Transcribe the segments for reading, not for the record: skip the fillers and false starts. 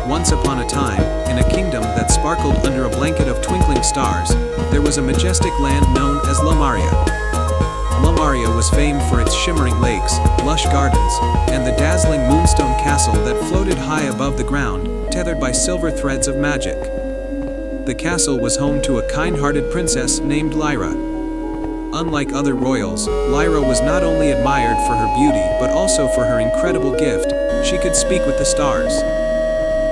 Once upon a time, in a kingdom that sparkled under a blanket of twinkling stars, there was a majestic land known as Lumaria. Lumaria was famed for its shimmering lakes, lush gardens, and the dazzling moonstone castle that floated high above the ground, tethered by silver threads of magic. The castle was home to a kind-hearted princess named Lyra. Unlike other royals, Lyra was not only admired for her beauty but also for her incredible gift: she could speak with the stars.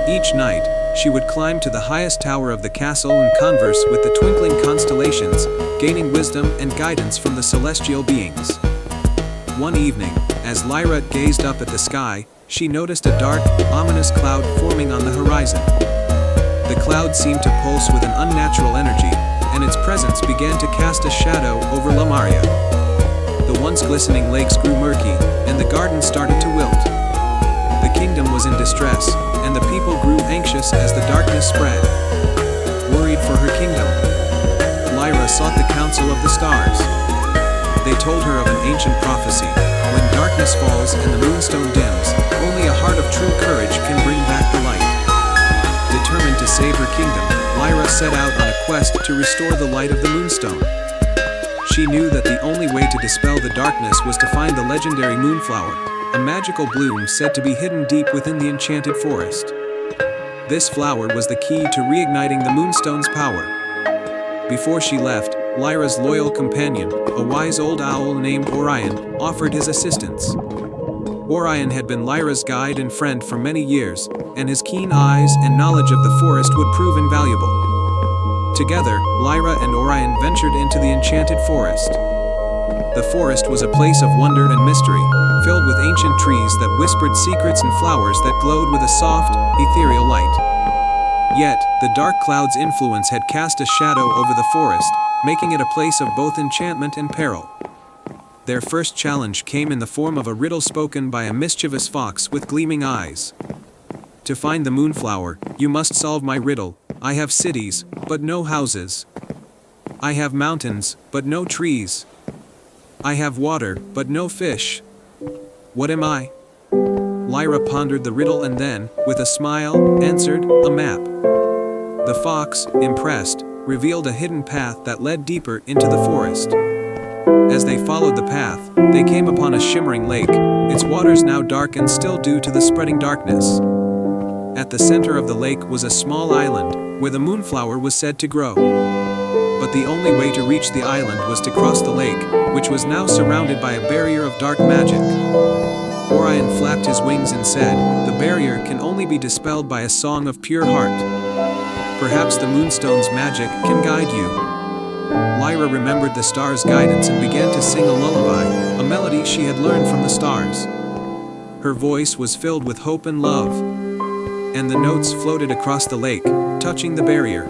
Each night, she would climb to the highest tower of the castle and converse with the twinkling constellations, gaining wisdom and guidance from the celestial beings. One evening, as Lyra gazed up at the sky, she noticed a dark, ominous cloud forming on the horizon. The cloud seemed to pulse with an unnatural energy, and its presence began to cast a shadow over Lumaria. The once glistening lakes grew murky, and the garden started to wilt. The kingdom was in distress, and the people grew anxious as the darkness spread. Worried for her kingdom, Lyra sought the counsel of the stars. They told her of an ancient prophecy: when darkness falls and the moonstone dims, only a heart of true courage can bring back the light. Determined to save her kingdom, Lyra set out on a quest to restore the light of the moonstone. She knew that the only way to dispel the darkness was to find the legendary moonflower, a magical bloom said to be hidden deep within the enchanted forest. This flower was the key to reigniting the moonstone's power. Before she left, Lyra's loyal companion, a wise old owl named Orion, offered his assistance. Orion had been Lyra's guide and friend for many years, and his keen eyes and knowledge of the forest would prove invaluable. Together, Lyra and Orion ventured into the enchanted forest. The forest was a place of wonder and mystery, filled with ancient trees that whispered secrets and flowers that glowed with a soft, ethereal light. Yet, the dark cloud's influence had cast a shadow over the forest, making it a place of both enchantment and peril. Their first challenge came in the form of a riddle spoken by a mischievous fox with gleaming eyes. To find the moonflower, you must solve my riddle. I have cities, but no houses. I have mountains, but no trees. I have water, but no fish. What am I? Lyra pondered the riddle and then, with a smile, answered, a map. The fox, impressed, revealed a hidden path that led deeper into the forest. As they followed the path, they came upon a shimmering lake, its waters now dark and still due to the spreading darkness. At the center of the lake was a small island, where the moonflower was said to grow. But the only way to reach the island was to cross the lake, which was now surrounded by a barrier of dark magic. Orion flapped his wings and said, "The barrier can only be dispelled by a song of pure heart. Perhaps the moonstone's magic can guide you." Lyra remembered the stars' guidance and began to sing a lullaby, a melody she had learned from the stars. Her voice was filled with hope and love, and the notes floated across the lake, touching the barrier.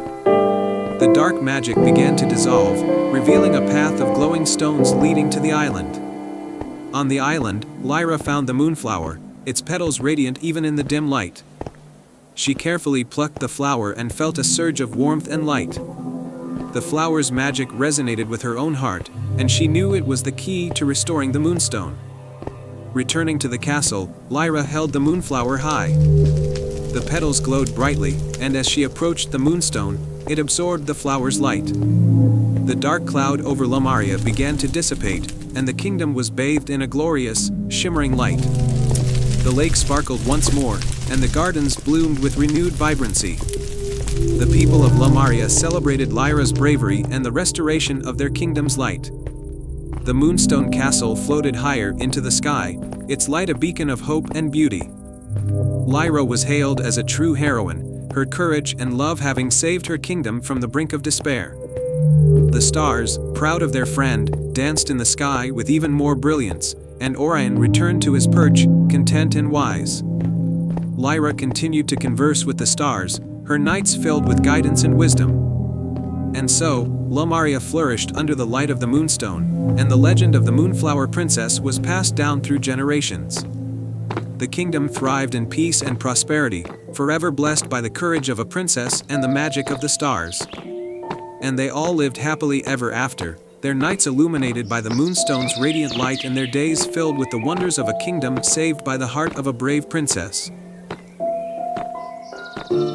The dark magic began to dissolve, revealing a path of glowing stones leading to the island. On the island, Lyra found the moonflower, its petals radiant even in the dim light. She carefully plucked the flower and felt a surge of warmth and light. The flower's magic resonated with her own heart, and she knew it was the key to restoring the moonstone. Returning to the castle, Lyra held the moonflower high. The petals glowed brightly, and as she approached the moonstone, it absorbed the flower's light. The dark cloud over Lumaria began to dissipate, and the kingdom was bathed in a glorious, shimmering light. The lake sparkled once more, and the gardens bloomed with renewed vibrancy. The people of Lumaria celebrated Lyra's bravery and the restoration of their kingdom's light. The moonstone castle floated higher into the sky, its light a beacon of hope and beauty. Lyra was hailed as a true heroine, her courage and love having saved her kingdom from the brink of despair. The stars, proud of their friend, danced in the sky with even more brilliance, and Orion returned to his perch, content and wise. Lyra continued to converse with the stars, her nights filled with guidance and wisdom. And so, Lumaria flourished under the light of the moonstone, and the legend of the Moonflower Princess was passed down through generations. The kingdom thrived in peace and prosperity, forever blessed by the courage of a princess and the magic of the stars. And they all lived happily ever after, their nights illuminated by the moonstone's radiant light and their days filled with the wonders of a kingdom saved by the heart of a brave princess.